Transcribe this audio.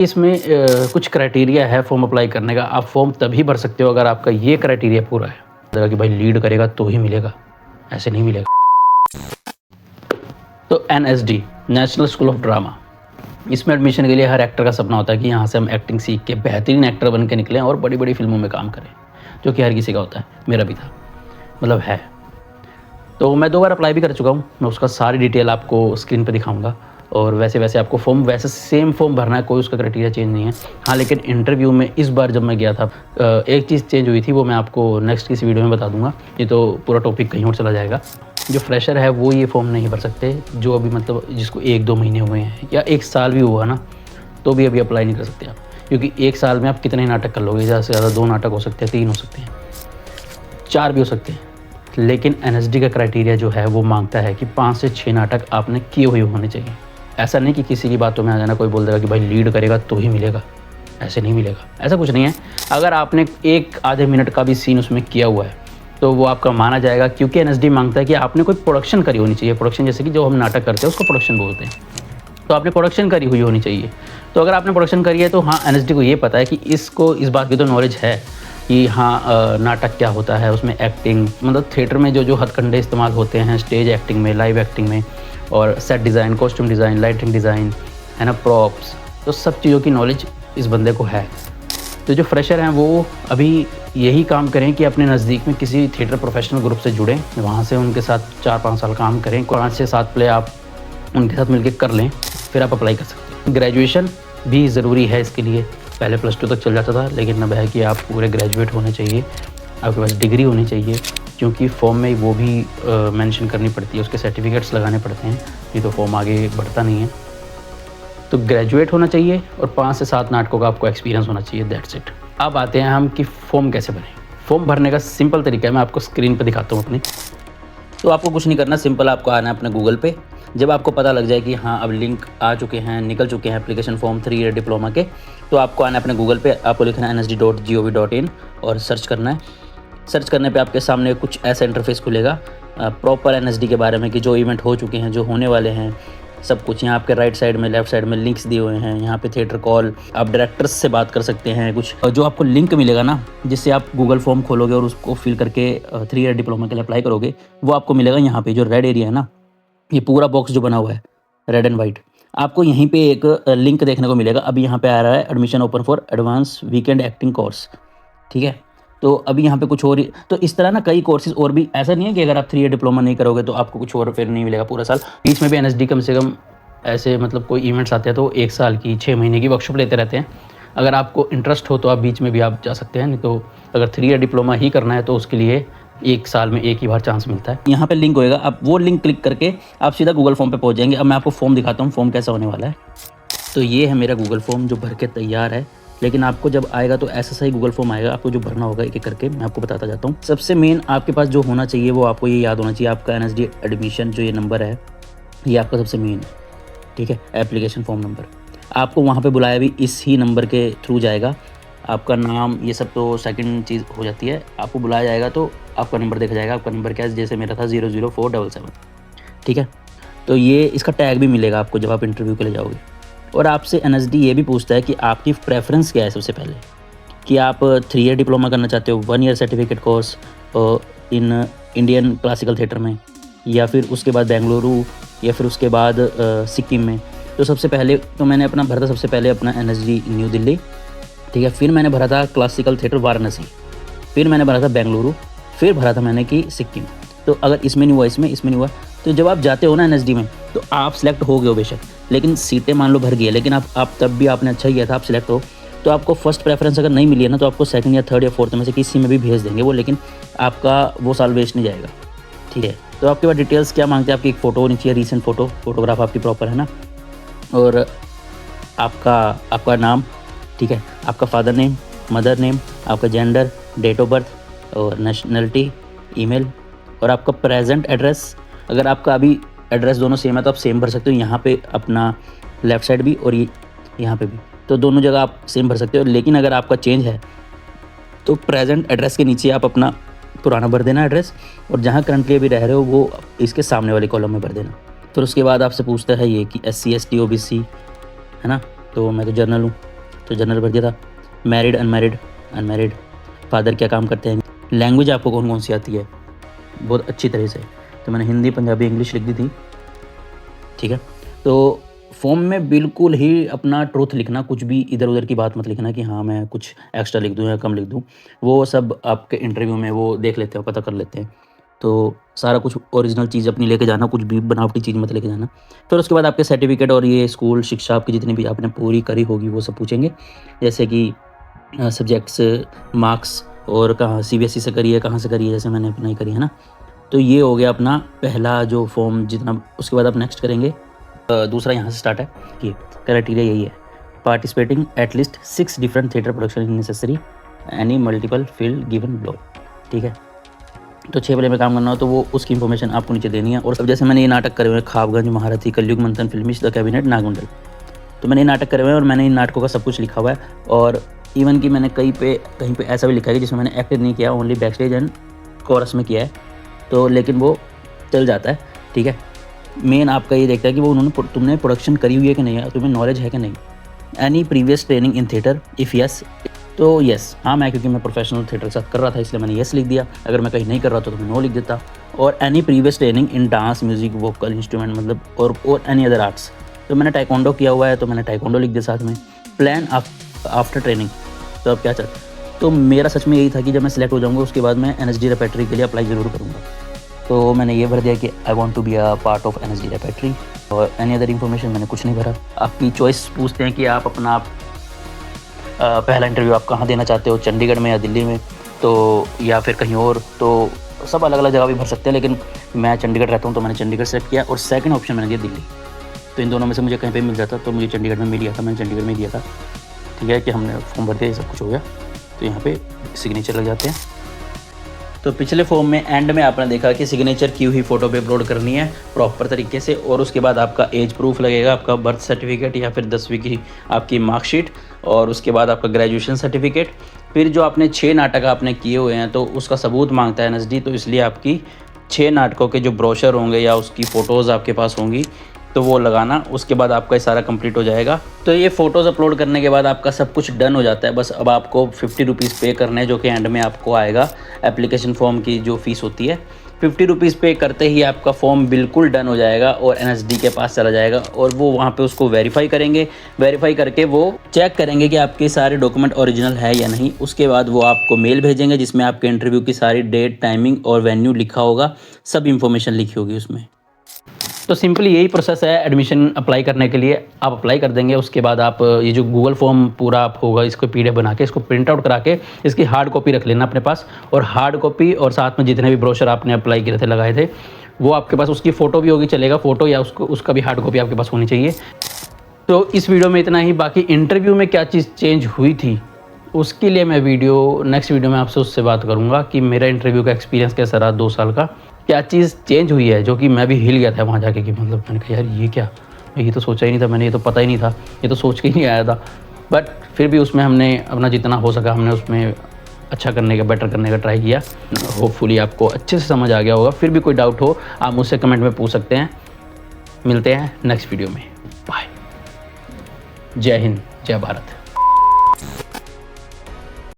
इसमें कुछ क्राइटेरिया है फॉर्म अप्लाई करने का। आप फॉर्म तभी भर सकते हो अगर आपका ये क्राइटेरिया पूरा है। लगा कि भाई लीड करेगा तो ही मिलेगा, ऐसे नहीं मिलेगा। तो NSD, national school of drama, इसमें एडमिशन के लिए हर एक्टर का सपना होता है कि यहाँ से हम एक्टिंग सीख के बेहतरीन एक्टर बन के निकलें और बड़ी बड़ी फिल्मों में काम करें, जो कि हर किसी का होता है। मेरा भी था, मतलब है। तो मैं 2 बार अप्लाई भी कर चुका हूँ। मैं उसका सारी डिटेल आपको स्क्रीन पे दिखाऊंगा। और वैसे आपको फॉर्म वैसे सेम फॉर्म भरना है, कोई उसका क्राइटेरिया चेंज नहीं है। हाँ, लेकिन इंटरव्यू में इस बार जब मैं गया था एक चीज़ चेंज हुई थी, वो मैं आपको नेक्स्ट किसी वीडियो में बता दूंगा। ये तो पूरा टॉपिक कहीं और चला जाएगा। जो फ्रेशर है वो ये फॉर्म नहीं भर सकते, जो अभी मतलब जिसको 1-2 महीने हुए हैं या 1 साल भी हुआ ना, तो भी अभी अप्लाई नहीं कर सकते आप। क्योंकि 1 साल में आप कितने नाटक कर लोगे? ज़्यादा से ज़्यादा 2 नाटक हो सकते हैं, 3 हो सकते हैं, 4 भी हो सकते हैं। लेकिन एनएसडी का क्राइटेरिया जो है वो मांगता है कि 5 से 6 नाटक आपने किए हुए होने चाहिए। ऐसा नहीं कि किसी की बातों में आ जाना, कोई बोल देगा कि भाई लीड करेगा तो ही मिलेगा, ऐसे नहीं मिलेगा। ऐसा कुछ नहीं है। अगर आपने 1 आधे मिनट का भी सीन उसमें किया हुआ है तो वो आपका माना जाएगा, क्योंकि एनएसडी मांगता है कि आपने कोई प्रोडक्शन करी होनी चाहिए। प्रोडक्शन जैसे कि जो हम नाटक करते हैं उसको प्रोडक्शन बोलते हैं। तो आपने प्रोडक्शन करी हुई होनी चाहिए। तो अगर आपने प्रोडक्शन करी है तो हाँ, एनएसडी को ये पता है कि इसको इस बात की तो नॉलेज है कि हाँ नाटक क्या होता है, उसमें एक्टिंग, मतलब थिएटर में जो हथकंडे इस्तेमाल होते हैं स्टेज एक्टिंग में, लाइव एक्टिंग में, और set design, costume design, lighting design, है ना, प्रॉप्स, तो सब चीज़ों की नॉलेज इस बंदे को है। तो जो फ्रेशर हैं वो अभी यही काम करें कि अपने नज़दीक में किसी थिएटर प्रोफेशनल ग्रुप से जुड़ें, वहाँ से उनके साथ 4-5 साल काम करें, 5 से 7 प्ले आप उनके साथ मिलकर कर लें, फिर आप अप्लाई कर सकते हैं। ग्रेजुएशन भी ज़रूरी है इसके लिए। पहले +2 तक चल जाता था, लेकिन अब है कि आप पूरे ग्रेजुएट होने चाहिए, आपके पास डिग्री होनी चाहिए, क्योंकि फॉर्म में वो भी मेंशन करनी पड़ती है, उसके सर्टिफिकेट्स लगाने पड़ते हैं, नहीं तो फॉर्म आगे बढ़ता नहीं है। तो ग्रेजुएट होना चाहिए और 5 से 7 नाटकों का आपको एक्सपीरियंस होना चाहिए, दैट्स इट। अब आते हैं हम कि फॉर्म कैसे भरें। फॉर्म भरने का सिंपल तरीका है, मैं आपको स्क्रीन पर दिखाता हूँ अपनी। तो आपको कुछ नहीं करना, सिंपल आपको आना है अपने गूगल पे। जब आपको पता लग जाए कि हाँ अब लिंक आ चुके हैं, निकल चुके हैं एप्लीकेशन फॉर्म 3 ईयर डिप्लोमा के, तो आपको आना है अपने गूगल पे, आपको लिखना है nsd.gov.in और सर्च करना है। सर्च करने पे आपके सामने कुछ ऐसा इंटरफेस खुलेगा प्रॉपर एनएसडी के बारे में, कि जो इवेंट हो चुके हैं, जो होने वाले हैं, सब कुछ। यहाँ आपके राइट साइड में, लेफ्ट साइड में लिंक्स दिए हुए हैं। यहाँ पे थिएटर कॉल, आप डायरेक्टर्स से बात कर सकते हैं कुछ। और जो आपको लिंक मिलेगा ना, जिससे आप गूगल फॉर्म खोलोगे और उसको फिल करके 3 ईयर डिप्लोमा के लिए अप्लाई करोगे, वो आपको मिलेगा यहाँ पे। जो रेड एरिया है ना, ये पूरा बॉक्स जो बना हुआ है रेड एंड वाइट, आपको यहीं पे एक लिंक देखने को मिलेगा। अभी यहाँ पे आ रहा है admission open for advance weekend acting course, ठीक है। तो अभी यहाँ पे कुछ और, तो इस तरह ना कई कोर्सेज और भी, ऐसा नहीं है कि अगर आप 3 ईयर डिप्लोमा नहीं करोगे तो आपको कुछ और फिर नहीं मिलेगा पूरा साल। बीच में भी एनएसडी कम से कम ऐसे मतलब कोई इवेंट्स आते हैं तो 1 साल की, 6 महीने की वर्कशॉप लेते रहते हैं। अगर आपको इंटरेस्ट हो तो आप बीच में भी आप जा सकते हैं, नहीं तो अगर 3 ईयर डिप्लोमा ही करना है तो उसके लिए 1 साल में 1 ही बार चांस मिलता है। यहाँ पे लिंक होएगा, आप वो लिंक क्लिक करके आप सीधा गूगल फॉर्म पे पहुँच जाएंगे। अब मैं आपको फॉर्म दिखाता हूँ, फॉर्म कैसा होने वाला है। तो ये है मेरा गूगल फॉर्म जो भर के तैयार है, लेकिन आपको जब आएगा तो ऐसा सही गूगल फॉर्म आएगा, आपको जो भरना होगा एक एक करके मैं आपको बताता जाता हूँ। सबसे मेन आपके पास जो होना चाहिए वो आपको ये याद होना चाहिए, आपका एनएसडी एडमिशन जो ये नंबर है, ये आपका सबसे मेन है, ठीक है, एप्लीकेशन फॉर्म नंबर। आपको वहाँ पे बुलाया भी इस ही नंबर के थ्रू जाएगा। आपका नाम, ये सब तो सेकंड चीज़ हो जाती है। आपको बुलाया जाएगा तो आपका नंबर देखा जाएगा। आपका नंबर क्या है, जैसे मेरा था 00477, ठीक है। तो ये इसका टैग भी मिलेगा आपको जब आप इंटरव्यू के लिए जाओगे। और आपसे एनएसडी ये भी पूछता है कि आपकी प्रेफरेंस क्या है सबसे पहले, कि आप 3 ईयर डिप्लोमा करना चाहते हो, 1 year certificate course in Indian classical theatre में, या फिर उसके बाद बेंगलुरु, या फिर उसके बाद सिक्किम में। तो सबसे पहले तो मैंने अपना भरा था, सबसे पहले अपना एनएसडी न्यू दिल्ली, ठीक है। फिर मैंने भरा था क्लासिकल थिएटर वाराणसी, फिर मैंने भरा था बेंगलुरु, फिर भरा था मैंने कि सिक्किम। तो अगर इसमें नहीं हुआ, इसमें नहीं हुआ, तो जब आप जाते हो ना एनएसडी में, तो आप सिलेक्ट हो गए हो बेशक, लेकिन सीटें मान लो भर गई है, लेकिन आप तब भी आपने अच्छा किया था, आप सिलेक्ट हो, तो आपको फर्स्ट प्रेफरेंस अगर नहीं मिली है ना, तो आपको सेकंड या थर्ड या फोर्थ में से किसी में भी भेज देंगे वो, लेकिन आपका वो साल वेस्ट नहीं जाएगा, ठीक है। तो आपके पास डिटेल्स क्या मांगते हैं, आपकी एक फ़ोटो होनी चाहिए, रीसेंट फोटोग्राफ आपकी प्रॉपर है ना, और आपका नाम, ठीक है, आपका फादर नेम, मदर नेम, आपका जेंडर, डेट ऑफ बर्थ और नेशनलिटी, ईमेल, और आपका प्रेजेंट एड्रेस। अगर आपका अभी एड्रेस दोनों सेम है तो आप सेम भर सकते हो, यहाँ पे अपना लेफ़्ट साइड भी और यहाँ पे भी, तो दोनों जगह आप सेम भर सकते हो। लेकिन अगर आपका चेंज है तो प्रेजेंट एड्रेस के नीचे आप अपना पुराना भर देना एड्रेस, और जहाँ करंटली अभी रह रहे हो वो इसके सामने वाले कॉलम में भर देना। फिर उसके बाद आपसे पूछता है ये कि SC ST OBC है ना, तो मैं तो जर्नल हूँ, तो जनरल भर दिया था। मैरिड, अनमैरिड, अनमैरिड, फादर क्या काम करते हैं, लैंग्वेज आपको कौन कौन सी आती है बहुत अच्छी तरह से, तो मैंने हिंदी, पंजाबी, इंग्लिश लिख दी थी। ठीक है, तो फॉर्म में बिल्कुल ही अपना ट्रूथ लिखना, कुछ भी इधर उधर की बात मत लिखना कि हाँ मैं कुछ एक्स्ट्रा लिख दूँ या कम लिख दूँ, वो सब आपके इंटरव्यू में वो देख लेते हैं, पता कर लेते हैं। तो सारा कुछ ओरिजिनल चीज़ अपनी लेके जाना, कुछ भी बनावटी चीज़ मत लेके जाना। फिर उसके बाद आपके सर्टिफिकेट और ये स्कूल शिक्षा आपकी जितनी भी आपने पूरी करी होगी वो सब पूछेंगे, जैसे कि सब्जेक्ट्स, मार्क्स और कहाँ सीबीएसई से करी है, कहाँ से करी है, जैसे मैंने अपना ही करी है ना। तो ये हो गया अपना पहला जो फॉर्म जितना। उसके बाद आप नेक्स्ट करेंगे दूसरा यहाँ से स्टार्ट है कि क्राइटेरिया यही है, participating at least 6 different theatre production in necessary any multiple field given below. ठीक है, तो 6 वाले में काम करना हो तो वो उसकी इन्फॉर्मेशन आपको नीचे देनी है। और अब जैसे मैंने ये नाटक करे हुए हैं, ख्वाबगंज, महारथी, कलयुग, मंथन, फिल्मिश, द कैबिनेट, नागमंडल, तो मैंने ये नाटक करे हुए हैं और मैंने इन नाटकों का सब कुछ लिखा हुआ है। और इवन कि मैंने कहीं पे ऐसा भी लिखा है कि जिसमें मैंने एक्ट नहीं किया, only back stage and chorus में किया है, तो लेकिन वो चल जाता है। ठीक है, मेन आपका ये देखता है कि वो तुमने प्रोडक्शन करी हुई है कि नहीं है, तुम्हें नॉलेज है कि नहीं। Any previous training in theatre, if yes तो यस, हाँ मैं क्योंकि मैं प्रोफेशनल थिएटर के साथ कर रहा था इसलिए मैंने यस लिख दिया। अगर मैं कहीं नहीं कर रहा था तो मैं नो लिख देता। और any previous training in dance, music, vocal instrument, मतलब और एनी अदर आर्ट्स, तो मैंने टाइकोंडो किया हुआ है तो मैंने टाइकोंडो लिख दिया साथ में। प्लान आफ्टर ट्रेनिंग, तो अब क्या चाहते, तो मेरा सच में यही था कि जब मैं सिलेक्ट हो जाऊँगा उसके बाद मैं एनएसडी रेपेट्री के लिए अप्लाई ज़रूर करूँगा। तो मैंने ये भर दिया कि I want to be a part of NSD repertory, और एनी अदर इन्फॉर्मेशन मैंने कुछ नहीं भरा। आपकी चॉइस पूछते हैं कि आप अपना पहला इंटरव्यू आप कहाँ देना चाहते हो, चंडीगढ़ में या दिल्ली में, तो या फिर कहीं और, तो सब अलग अलग जगह भी भर सकते हैं, लेकिन मैं चंडीगढ़ रहता हूँ तो मैंने चंडीगढ़ सेलेक्ट किया। और सेकंड ऑप्शन मैंने दिया दिल्ली, तो इन दोनों में से मुझे कहीं पे मिल जाता तो मुझे चंडीगढ़ में मिल गया था, मैंने चंडीगढ़ में दिया था। ठीक है, कि हमने फॉर्म भर दिया, ये सब कुछ हो गया, तो यहाँ पे सिग्नेचर लग जाते हैं। तो पिछले फॉर्म में एंड में आपने देखा कि सिग्नेचर की हुई फ़ोटो पे अपलोड करनी है प्रॉपर तरीके से, और उसके बाद आपका एज प्रूफ लगेगा, आपका बर्थ सर्टिफिकेट या फिर 10वीं की आपकी मार्कशीट, और उसके बाद आपका ग्रेजुएशन सर्टिफिकेट। फिर जो आपने 6 नाटक आपने किए हुए हैं तो उसका सबूत मांगता है एनएसडी, तो इसलिए आपकी 6 नाटकों के जो ब्रोशर होंगे या उसकी फ़ोटोज़ आपके पास होंगी तो वो लगाना। उसके बाद आपका ये सारा कंप्लीट हो जाएगा। तो ये फ़ोटोज़ अपलोड करने के बाद आपका सब कुछ डन हो जाता है। बस अब आपको 50 रुपीज़ पे करने हैं, जो कि एंड में आपको आएगा एप्लीकेशन फॉर्म की जो फ़ीस होती है। 50 रुपीज़ पे करते ही आपका फॉर्म बिल्कुल डन हो जाएगा और एनएसडी के पास चला जाएगा, और वो वहाँ पे उसको वेरीफाई करेंगे। वेरीफाई करके वो चेक करेंगे कि आपके सारे डॉक्यूमेंट ओरिजिनल है या नहीं। उसके बाद वो आपको मेल भेजेंगे जिसमें आपके इंटरव्यू की सारी डेट, टाइमिंग और वेन्यू लिखा होगा, सब इन्फॉर्मेशन लिखी होगी उसमें। तो सिंपली यही प्रोसेस है एडमिशन अप्लाई करने के लिए। आप अप्लाई कर देंगे, उसके बाद आप ये जो गूगल फॉर्म पूरा आप होगा इसको पीडीएफ बना के इसको प्रिंट आउट करा के इसकी हार्ड कॉपी रख लेना अपने पास, और हार्ड कॉपी और साथ में जितने भी ब्रोशर आपने अप्लाई किए थे, लगाए थे, वो आपके पास, उसकी फ़ोटो भी होगी, चलेगा फ़ोटो, या उसका भी हार्ड कॉपी आपके पास होनी चाहिए। तो इस वीडियो में इतना ही। बाकी इंटरव्यू में क्या चीज़ चेंज हुई थी उसके लिए मैं नेक्स्ट वीडियो में आपसे उससे बात करूँगा कि मेरा इंटरव्यू का एक्सपीरियंस कैसा रहा 2 साल का, क्या चीज़ चेंज हुई है, जो कि मैं भी हिल गया था वहाँ जाके कि मतलब मैंने कहा यार ये क्या, ये तो सोचा ही नहीं था मैंने, ये तो पता ही नहीं था, ये तो सोच के ही नहीं आया था। बट फिर भी उसमें हमने अपना जितना हो सका हमने उसमें अच्छा करने का, बेटर करने का ट्राई किया। होपफुली आपको अच्छे से समझ आ गया होगा। फिर भी कोई डाउट हो आप मुझसे कमेंट में पूछ सकते हैं। मिलते हैं नेक्स्ट वीडियो में। बाय। जय हिंद, जय भारत।